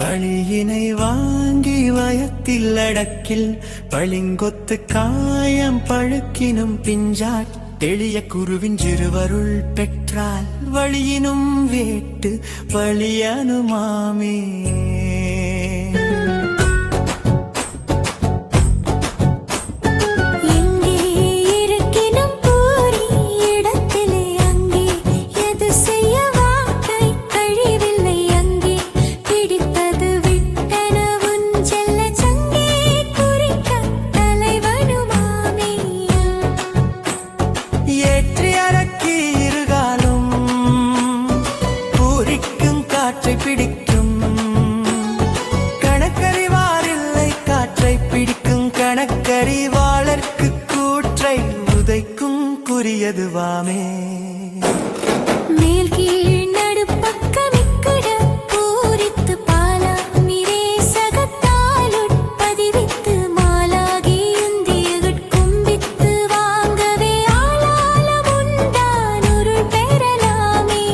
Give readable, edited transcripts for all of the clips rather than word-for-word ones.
வழியினை வாங்கி வயத்தில் அடக்கில் பளிங்கொத்து காயம் பழுக்கினும் பிஞ்சாட் தெளிய குருவின் சிறுவருள் பெற்றால் வழியினும் வேட்டு வழியனுமாமே. பிடிக்கும் கணக்கறிவாரில்லை காற்றை பிடிக்கும் கணக்கறிவாளர்க்கு கூற்றை உதைக்கும் குறியதுவாமே. மேல் கீழ் நடுப்பக்கமிக்கட பூரித்து பாலா மிரே சகத்தாலுட்பதிவித்து மாலாகி உந்தியகட் கும்பித்து வாங்கவே ஆளால முந்தான் உருள் பெறலாமே.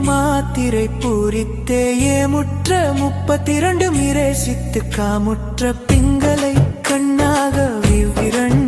மாத்திரை பூரித்தே ஏமுற்ற 32 மிரேசித்து காமுற்ற பிங்களை கண்ணாக விவ்விரண்டு